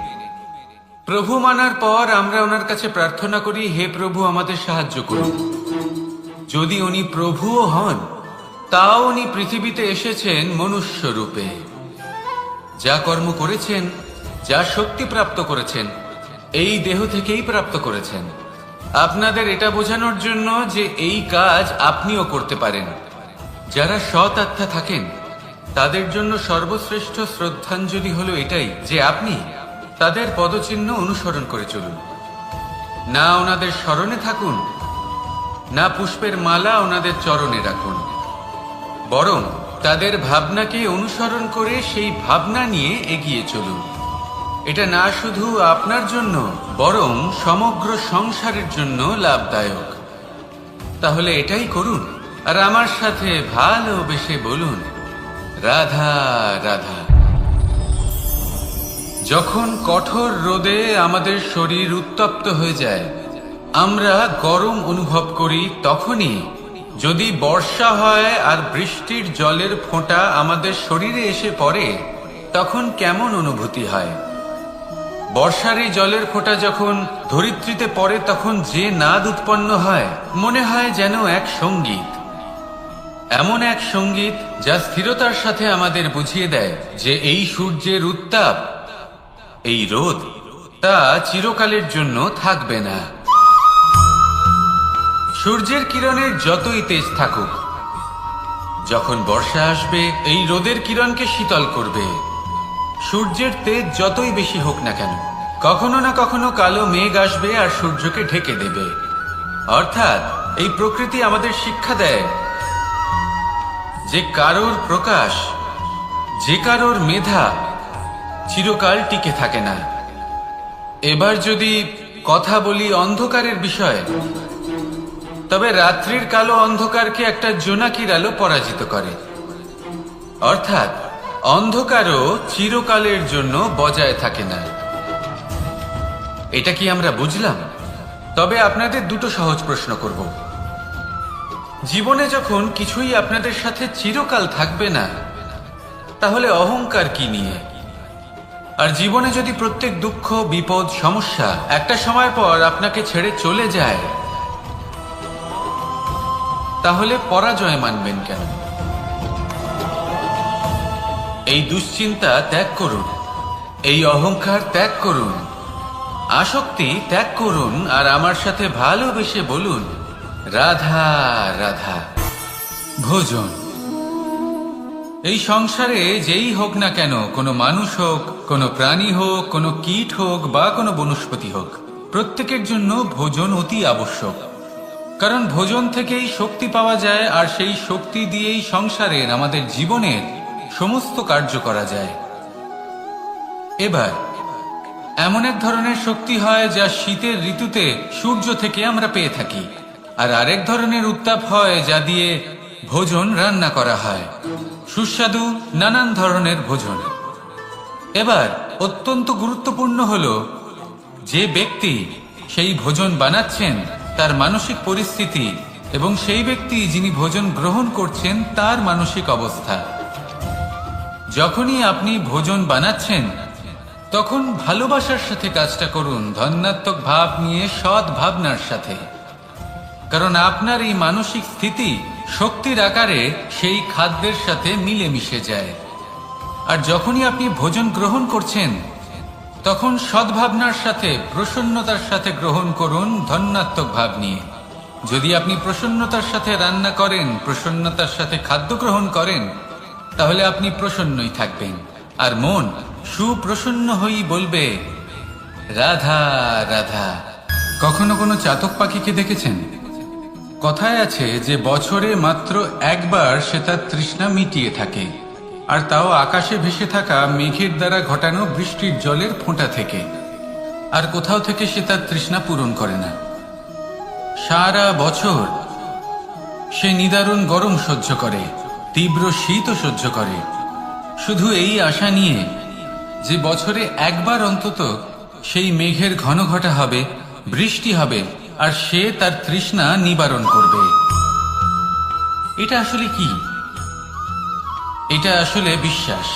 প্রভু মানার পর আমরা ওনার কাছে প্রার্থনা করি, হে প্রভু আমাদের সাহায্য করুন। যদি উনি প্রভুও হন, তাও উনি পৃথিবীতে এসেছেন মনুষ্য রূপে। যা কর্ম করেছেন, যা শক্তি প্রাপ্ত করেছেন, এই দেহ থেকেই প্রাপ্ত করেছেন। আপনাদের এটা বোঝানোর জন্য যে এই কাজ আপনিও করতে পারেন। যারা সৎ আত্মা থাকেন তাদের জন্য সর্বশ্রেষ্ঠ শ্রদ্ধাঞ্জলি হলো এটাই যে আপনি তাদের পদচিহ্ন অনুসরণ করে চলুন। না ওনাদের স্মরণে থাকুন, না পুষ্পের মালা ওনাদের চরণে রাখুন, বরং তাদের ভাবনাকে অনুসরণ করে সেই ভাবনা নিয়ে এগিয়ে চলুন। এটা না শুধু আপনার জন্য, বরং সমগ্র সংসারের জন্য লাভদায়ক। তাহলে এটাই করুন আর আমার সাথে ভালোবেসে বলুন, রাধা রাধা। যখন কঠোর রোদে আমাদের শরীর উত্তপ্ত হয়ে যায়, আমরা গরম অনুভব করি, তখনই যদি বর্ষা হয় আর বৃষ্টির জলের ফোঁটা আমাদের শরীরে এসে পড়ে, তখন কেমন অনুভূতি হয়? বর্ষার এই জলের ফোঁটা যখন ধরিত্রীতে পড়ে, তখন যে নাদ উৎপন্ন হয়, মনে হয় যেন এক সঙ্গীত। এমন এক সঙ্গীত যা স্থিরতার সাথে আমাদের বুঝিয়ে দেয় যে এই সূর্যের উত্তাপ, এই রোদ, তা চিরকালের জন্য থাকবে না। সূর্যের কিরণের যতই তেজ থাকুক, যখন বর্ষা আসবে এই রোদের কিরণকে শীতল করবে। সূর্যের তেজ যতই বেশি হোক না কেন, কখনো না কখনো কালো মেঘ আসবে আর সূর্যকে ঢেকে দেবে। অর্থাৎ এই প্রকৃতি আমাদের শিক্ষা দেয় যে কারোর প্রকাশ, যে কারোর মেধা চিরকাল টিকে থাকে না। এবার যদি কথা বলি অন্ধকারের বিষয়ে, তবে রাত্রির কালো অন্ধকারকে একটা জোনাকির আলো পরাজিত করে। অর্থাৎ অন্ধকারও চিরকালের জন্য বজায় থাকে না। এটা কি আমরা বুঝলাম? তবে আপনাদের দুটো সহজ প্রশ্ন করব। জীবনে যখন কিছুই আপনাদের সাথে চিরকাল থাকবে না, তাহলে অহংকার কি নিয়ে? আর জীবনে যদি প্রত্যেক দুঃখ, বিপদ, সমস্যা একটা সময়ের পর আপনাকে ছেড়ে চলে যায়, তাহলে পরাজয় মানবেন কেন? এই দুশ্চিন্তা ত্যাগ করুন, এই অহংকার ত্যাগ করুন, আসক্তি ত্যাগ করুন আর আমার সাথে ভালোবেসে বলুন, রাধা রাধা। ভোজন। এই সংসারে যেই হোক না কেন, কোনো মানুষ হোক, কোনো প্রাণী হোক, কোনো কীট হোক বা কোনো বনস্পতি হোক, প্রত্যেকের জন্য ভোজন অতি আবশ্যক। কারণ ভোজন থেকেই শক্তি পাওয়া যায়, আর সেই শক্তি দিয়েই সংসারের, আমাদের জীবনের সমস্ত কার্য করা যায়। এবার এমন এক ধরনের শক্তি হয় যা শীতের ঋতুতে সূর্য থেকে আমরা পেয়ে থাকি, আর আরেক ধরনের উত্তাপ হয় যা দিয়ে ভোজন রান্না করা হয়, সুস্বাদু নানান ধরনের ভোজন। এবার অত্যন্ত গুরুত্বপূর্ণ হলো যে ব্যক্তি সেই ভোজন বানাচ্ছেন তার মানসিক পরিস্থিতি এবং সেই ব্যক্তি যিনি ভোজন গ্রহণ করছেন তার মানসিক অবস্থা। যখনই আপনি ভোজন বানাচ্ছেন তখন ভালোবাসার সাথে কাজটা করুন, ধন্যাত্মক ভাব নিয়ে, সৎ ভাবনার সাথে। কারণ আপনার এই মানসিক স্থিতি শক্তির আকারে সেই খাদ্যের সাথে মিলেমিশে যায়। আর যখনই আপনি ভোজন গ্রহণ করছেন তখন সদ্ভাবনার সাথে, প্রসন্নতার সাথে গ্রহণ করুন, ধন্যাত্মক ভাব নিয়ে। যদি আপনি প্রসন্নতার সাথে রান্না করেন, প্রসন্নতার সাথে খাদ্য গ্রহণ করেন, তাহলে আপনি প্রসন্নই থাকবেন, আর মন সুপ্রসন্ন হয়েই বলবে, রাধা রাধা। কখনো কোনো চাতক পাখিকে দেখেছেন? কথায় আছে যে বছরে মাত্র একবার সে তার তৃষ্ণা মিটিয়ে থাকে, আর তাও আকাশে ভেসে থাকা মেঘের দ্বারা ঘটানো বৃষ্টির জলের ফোঁটা থেকে। আর কোথাও থেকে সে তার তৃষ্ণা পূরণ করে না। সারা বছর সে নিদারুণ গরম সহ্য করে, তীব্র শীতও সহ্য করে, শুধু এই আশা নিয়ে যে বছরে একবার অন্তত সেই মেঘের ঘন ঘটা হবে, বৃষ্টি হবে, আর সে তার তৃষ্ণা নিবারণ করবে। এটা আসলে কি? এটা আসলে বিশ্বাস।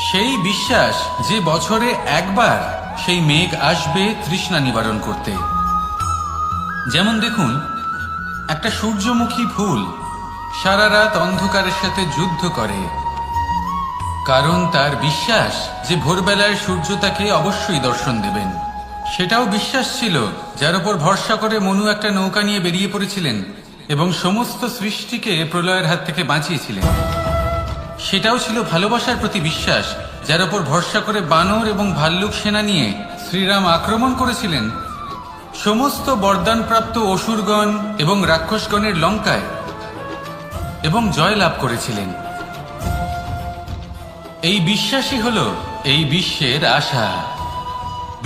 সেই বিশ্বাস যে বছরে একবার সেই মেঘ আসবে তৃষ্ণা নিবারণ করতে। যেমন দেখুন, একটা সূর্যমুখী ফুল সারা রাত অন্ধকারের সাথে যুদ্ধ করে, কারণ তার বিশ্বাস যে ভোরবেলায় সূর্য তাকে অবশ্যই দর্শন দেবেন। সেটাও বিশ্বাস ছিল যার উপর ভরসা করে মনু একটা নৌকা নিয়ে বেরিয়ে পড়েছিলেন এবং সমস্ত সৃষ্টিকে প্রলয়ের হাত থেকে বাঁচিয়েছিলেন। সেটাও ছিল ভালোবাসার প্রতি বিশ্বাস, যার উপর ভরসা করে বানর এবং ভাল্লুক সেনা নিয়ে শ্রীরাম আক্রমণ করেছিলেন সমস্ত বরদানপ্রাপ্ত অসুরগণ এবং রাক্ষসগণের লঙ্কায় এবং জয় লাভ করেছিলেন। এই বিশ্বাসই হলো এই বিশ্বের আশা।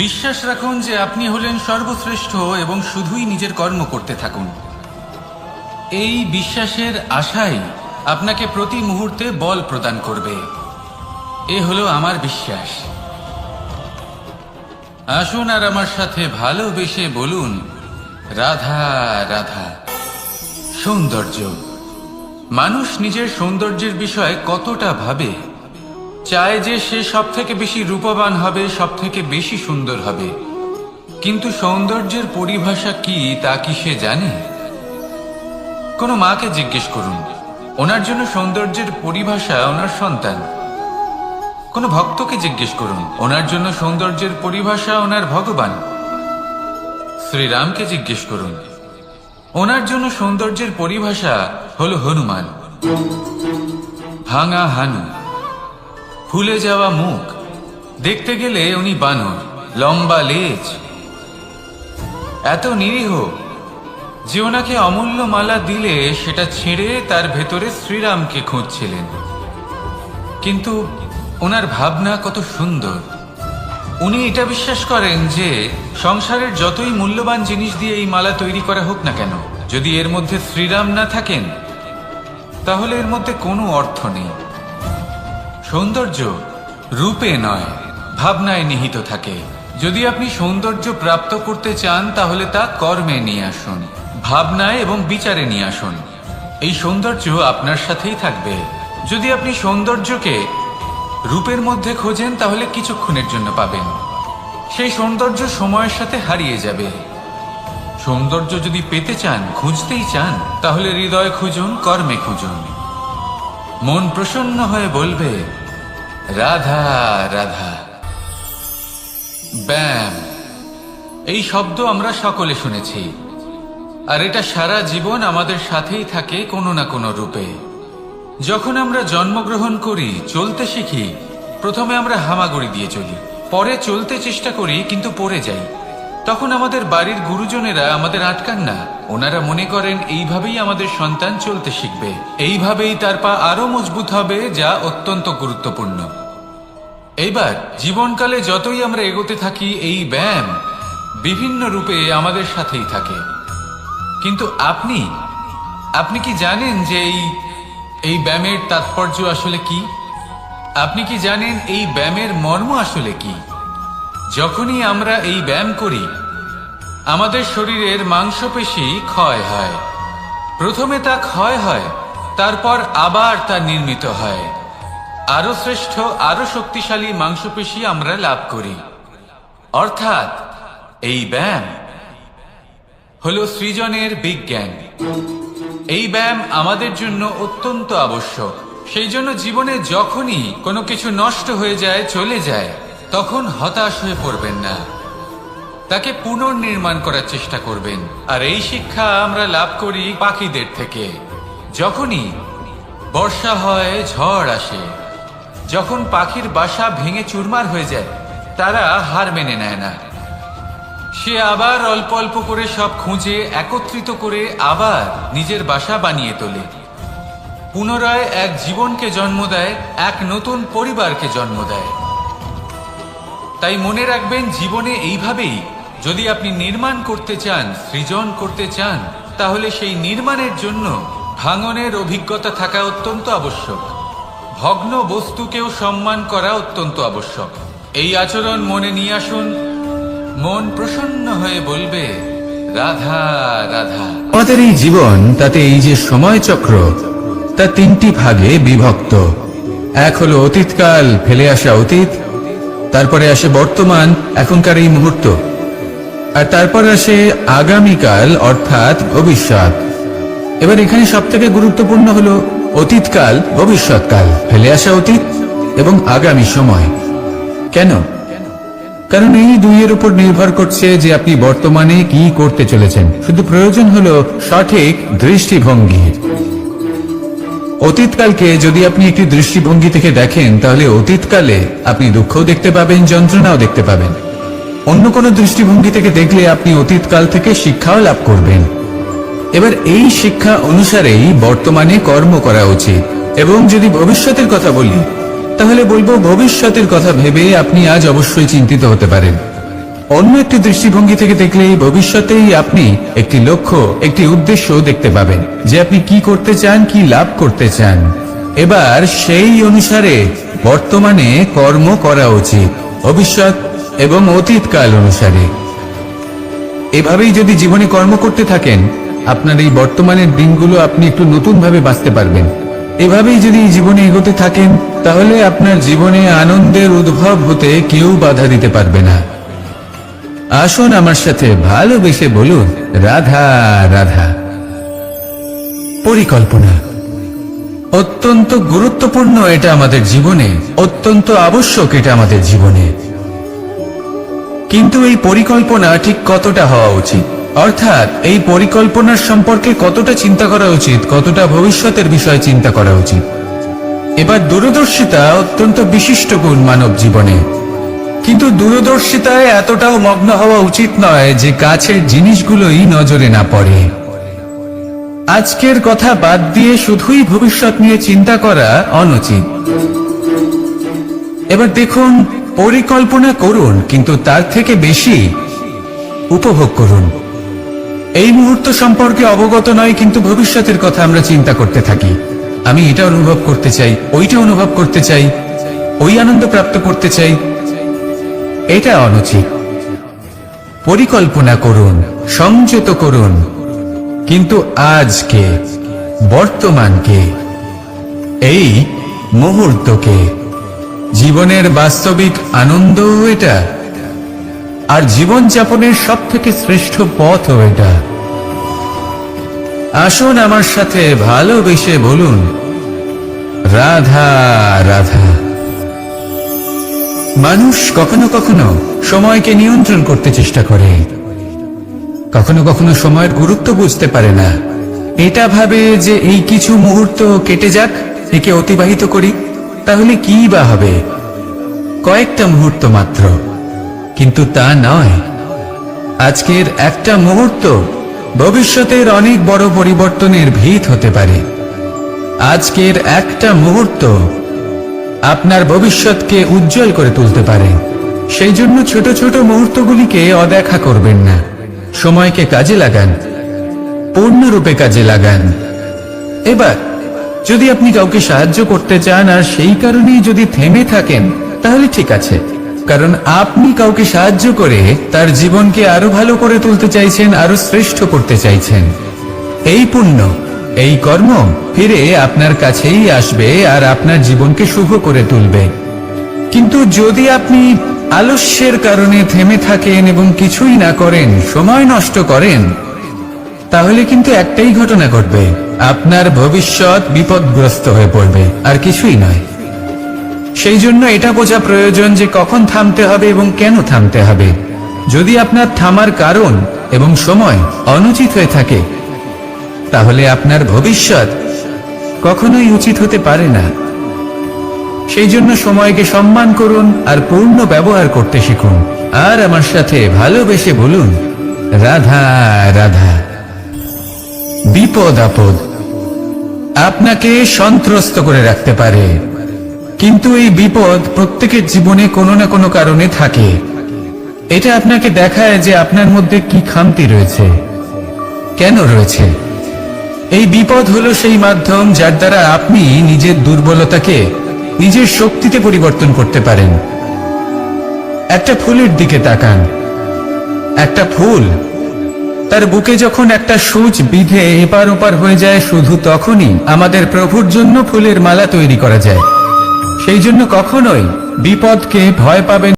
বিশ্বাস রাখুন যে আপনি হলেন সর্বশ্রেষ্ঠ এবং শুধুই নিজের কর্ম করতে থাকুন। এই বিশ্বাসের আশাই আপনাকে প্রতি মুহূর্তে বল প্রদান করবে। এ হলো আমার বিশ্বাস। আসুন আর আমার সাথে ভালোবেসে বলুন, রাধা রাধা। সৌন্দর্য। মানুষ নিজের সৌন্দর্যের বিষয়ে কতটা ভাবে, চায় যে সে সব থেকে বেশি রূপবান হবে, সব থেকে বেশি সুন্দর হবে। কিন্তু সৌন্দর্যের পরিভাষা কি তা কি সে জানে? কোনো মাকে জিজ্ঞেস করুন, ওনার জন্য সৌন্দর্যের পরিভাষা ওনার সন্তান। কোনো ভক্তকে জিজ্ঞেস করুন, ওনার জন্য সৌন্দর্যের পরিভাষা ওনার ভগবান। শ্রীরামকে জিজ্ঞেস করুন, ওনার জন্য সৌন্দর্যের পরিভাষা হলো হনুমান। ভাঙা হানু, ফুলে যাওয়া মুখ, দেখতে গেলে উনি বানর, লম্বা লেজ, এত নিরীহ যে ওনাকে অমূল্য মালা দিলে সেটা ছেড়ে তার ভেতরে শ্রীরামকে খুঁজছিলেন। কিন্তু ওনার ভাবনা কত সুন্দর। উনি এটা বিশ্বাস করেন যে সংসারের যতই মূল্যবান জিনিস দিয়ে এই মালা তৈরি করা হোক না কেন, যদি এর মধ্যে শ্রীরাম না থাকেন তাহলে এর মধ্যে কোনো অর্থ নেই। সৌন্দর্য রূপে নয়, ভাবনায় নিহিত থাকে। যদি আপনি সৌন্দর্য প্রাপ্ত করতে চান তাহলে তা কর্মে নিয়ে আসুন, ভাবনায় এবং বিচারে নিয়ে আসুন। এই সৌন্দর্য আপনার সাথেই থাকবে। যদি আপনি সৌন্দর্যকে রূপের মধ্যে খোঁজেন তাহলে কিছুক্ষণের জন্য পাবেন, সেই সৌন্দর্য সময়ের সাথে হারিয়ে যাবে। সৌন্দর্য যদি পেতে চান, খুঁজতেই চান, তাহলে হৃদয় খুঁজুন, কর্মে খুঁজুন। মন প্রসন্ন হয়ে বলবে, রাধা রাধা। ব্যায়াম, এই শব্দ আমরা সকলে শুনেছি, আর এটা সারা জীবন আমাদের সাথেই থাকে কোনো না কোনো রূপে। যখন আমরা জন্মগ্রহণ করি, চলতে শিখি, প্রথমে আমরা হামাগুড়ি দিয়ে চলি, পরে চলতে চেষ্টা করি কিন্তু পড়ে যাই। তখন আমাদের বাড়ির গুরুজনেরা আমাদের আটকান না। ওনারা মনে করেন এইভাবেই আমাদের সন্তান চলতে শিখবে, এইভাবেই তার পা আরো মজবুত হবে, যা অত্যন্ত গুরুত্বপূর্ণ। এইবার জীবনকালে যতই আমরা এগোতে থাকি, এই ব্যায়াম বিভিন্ন রূপে আমাদের সাথেই থাকে। কিন্তু আপনি কি জানেন যে এই ব্যায়ামের তাৎপর্য আসলে কি? আপনি কি জানেন এই ব্যায়ামের মর্ম আসলে কি? যখনই আমরা এই ব্যায়াম করি, আমাদের শরীরের মাংসপেশি ক্ষয় হয়। প্রথমে তা ক্ষয় হয়, তারপর আবার তা নির্মিত হয়। আরো শ্রেষ্ঠ, আরো শক্তিশালী মাংসপেশি আমরা লাভ করি। অর্থাৎ এই ব্যায়াম হলো সৃজনের বিজ্ঞান। এই ব্যায়াম আমাদের জন্য অত্যন্ত আবশ্যক। সেই জন্য জীবনে যখনই কোনো কিছু নষ্ট হয়ে যায়, চলে যায়, তখন হতাশ হয়ে পড়বেন না, তাকে পুনর্নির্মাণ করার চেষ্টা করবেন। আর এই শিক্ষা আমরা লাভ করি পাখিদের থেকে। যখনই বর্ষা হয়, ঝড় আসে, যখন পাখির বাসা ভেঙে চুরমার হয়ে যায়, তারা হার মেনে নেয় না। সে আবার অল্প অল্প করে সব খুঁজে একত্রিত করে আবার নিজের বাসা বানিয়ে তোলে। পুনরায় এক জীবনকে জন্ম দেয়, এক নতুন পরিবারকে জন্ম দেয়। তাই মনে রাখবেন, জীবনে এইভাবেই যদি আপনি নির্মাণ করতে চান, সৃজন করতে চান, তাহলে সেই নির্মাণের জন্য ভাঙনের অভিজ্ঞতা থাকা অত্যন্ত আবশ্যক। ভগ্ন বস্তুকেও সম্মান করা অত্যন্ত আবশ্যক। এই আচরণ মনে নিয়ে আসুন, মন প্রসন্ন হয়ে বলবে রাধা রাধা। আমাদের এই জীবন, তাতে এই যে সময় চক্র, তা তিনটি ভাগে বিভক্ত। এক হলো অতীতকাল, ফেলে আসা অতীত, তারপরে আসে বর্তমান, এখনকার এই মুহূর্ত, আর তারপর আসে আগামীকাল অর্থাৎ ভবিষ্যৎ। এবার এখানে সবথেকে গুরুত্বপূর্ণ হলো অতীতকাল, ভবিষ্যৎকাল, ফেলে আসা অতীত এবং আগামী সময়। কেন? কারণ এই দুইয়ের উপর নির্ভর করছে যে আপনি বর্তমানে কি করতে চলেছেন। শুধু প্রয়োজন হলো সঠিক দৃষ্টিভঙ্গি। অতীতকালকে যদি আপনি একটি দৃষ্টিভঙ্গি থেকে দেখেন, তাহলে অতীতকালে আপনি দুঃখও দেখতে পাবেন, যন্ত্রণাও দেখতে পাবেন। অন্য কোনো দৃষ্টিভঙ্গি থেকে দেখলে আপনি অতীতকাল থেকে শিক্ষাও লাভ করবেন। এবার এই শিক্ষা অনুসারেই বর্তমানে কর্ম করা উচিত। এবং যদি ভবিষ্যতের কথা বলি, তাহলে বলবো ভবিষ্যতের কথা ভেবে আপনি আজ অবশ্যই চিন্তিত হতে পারেন। অন্য একটি দৃষ্টিভঙ্গি থেকে দেখলে ভবিষ্যতেই আপনি একটি লক্ষ্য, একটি উদ্দেশ্য দেখতে পাবেন, যে আপনি কি করতে চান, কি লাভ করতে চান। এবার সেই অনুসারে বর্তমানে কর্ম করা উচিত, ভবিষ্যৎ এবং অতীতকাল অনুসারে। এভাবেই যদি জীবনে কর্ম করতে থাকেন, আপনার এই বর্তমানের দিনগুলো আপনি একটু নতুন ভাবে বাঁচতে পারবেন। এভাবেই যদি জীবনে এগোতে থাকেন, তাহলে আপনার জীবনে আনন্দের উদ্ভব হতে কেউ বাধা দিতে পারবে না। আসুন আমার সাথে ভালোবেসে বলুন রাধা রাধা। পরিকল্পনা অত্যন্ত গুরুত্বপূর্ণ, এটা আমাদের জীবনে অত্যন্ত আবশ্যক, এটা আমাদের জীবনে। কিন্তু এই পরিকল্পনা ঠিক কতটা হওয়া উচিত, অর্থাৎ এই পরিকল্পনার সম্পর্কে কতটা চিন্তা করা উচিত, কতটা ভবিষ্যতের বিষয়ে চিন্তা করা উচিত। এবার দূরদর্শিতা অত্যন্ত বিশিষ্ট গুণ মানব জীবনে, কিন্তু দূরদর্শিতায় এতটাও মগ্ন হওয়া উচিত নয় যে কাছের জিনিসগুলোই নজরে না পড়ে। আজকের কথা বাদ দিয়ে শুধুই ভবিষ্যৎ নিয়ে চিন্তা করা অনুচিত। এবার দেখুন, পরিকল্পনা করুন, কিন্তু তার থেকে বেশি উপভোগ করুন। এই মুহূর্ত সম্পর্কে অবগত নয়, কিন্তু ভবিষ্যতের কথা আমরা চিন্তা করতে থাকি। আমি এটা অনুভব করতে চাই, ওইটা অনুভব করতে চাই, ওই আনন্দ প্রাপ্ত করতে চাই। এটা অনুচিত। পরিকল্পনা করুন, সংযত করুন, কিন্তু আজকে, বর্তমানকে, এই মুহূর্তকে। জীবনের বাস্তবিক আনন্দ এটা, আর জীবন যাপনের সব থেকে শ্রেষ্ঠ পথও এটা। আসুন আমার সাথে ভালোবেসে বলুন রাধা রাধা। মানুষ কখনো কখনো সময়কে নিয়ন্ত্রণ করতে চেষ্টা করে, কখনো কখনো সময়ের গুরুত্ব বুঝতে পারে না। এটা ভাবে যে এই কিছু মুহূর্ত কেটে যাক, একে অতিবাহিত করি, তাহলে কি বা হবে, কয়েকটা মুহূর্ত মাত্র। কিন্তু তা নয়। আজকের একটা মুহূর্ত ভবিষ্যতের অনেক বড় পরিবর্তনের ভিত হতে পারে। আজকের একটা মুহূর্ত আপনার ভবিষ্যৎকে উজ্জ্বল করে তুলতে পারে। সেই জন্য ছোট ছোট মুহূর্তগুলিকে অদেখা করবেন না। সময়কে কাজে লাগান, পূর্ণরূপে কাজে লাগান। এবার যদি আপনি কাউকে সাহায্য করতে চান আর সেই কারণেই যদি থেমে থাকেন, তাহলে ঠিক আছে, কারণ আপনি কাউকে সাহায্য করে তার জীবনকে আরো ভালো করে তুলতে চাইছেন, আরো শ্রেষ্ঠ করতে চাইছেন। এই পুণ্য, এই কর্ম ফিরে আপনার কাছেই আসবে আর আপনার জীবনকে শুভ করে তুলবে। কিন্তু যদি আপনি আলস্যের কারণে থেমে থাকেন এবং কিছুই না করেন, সময় নষ্ট করেন, তাহলে কিন্তু একটাই ঘটনা ঘটবে, আপনার ভবিষ্যৎ বিপদগ্রস্ত হয়ে পড়বে, আর কিছুই নয়। সেই জন্য এটা বোঝা প্রয়োজন যে কখন থামতে হবে এবং কেন থামতে হবে। যদি আপনার থামার কারণ এবং সময় অনুচিত হয়ে থাকে, তাহলে আপনার ভবিষ্যৎ কখনোই উচিত হতে পারে না। সেই জন্য সময়কে সম্মান করুন আর পূর্ণ ব্যবহার করতে শিখুন। আর আমার সাথে ভালোবেসে বলুন রাধা রাধা। বিপদ আপদ আপনাকে সন্ত্রস্ত করে রাখতে পারে, কিন্তু এই বিপদ প্রত্যেকের জীবনে কোনো না কোনো কারণে থাকে। এটা আপনাকে দেখায় যে আপনার মধ্যে কি খামতি রয়েছে, কেন রয়েছে। এই বিপদ হলো সেই মাধ্যম যার দ্বারা আপনি নিজের দুর্বলতাকে নিজের শক্তিতে পরিবর্তন করতে পারেন। একটা ফুলের দিকে তাকান। একটা ফুল, তার বুকে যখন একটা সূচ বিঁধে এপার ওপার হয়ে যায়, শুধু তখনই আমাদের প্রভুর জন্য ফুলের মালা তৈরি করা যায়। সেই জন্য কখনোই বিপদকে ভয় পাবেন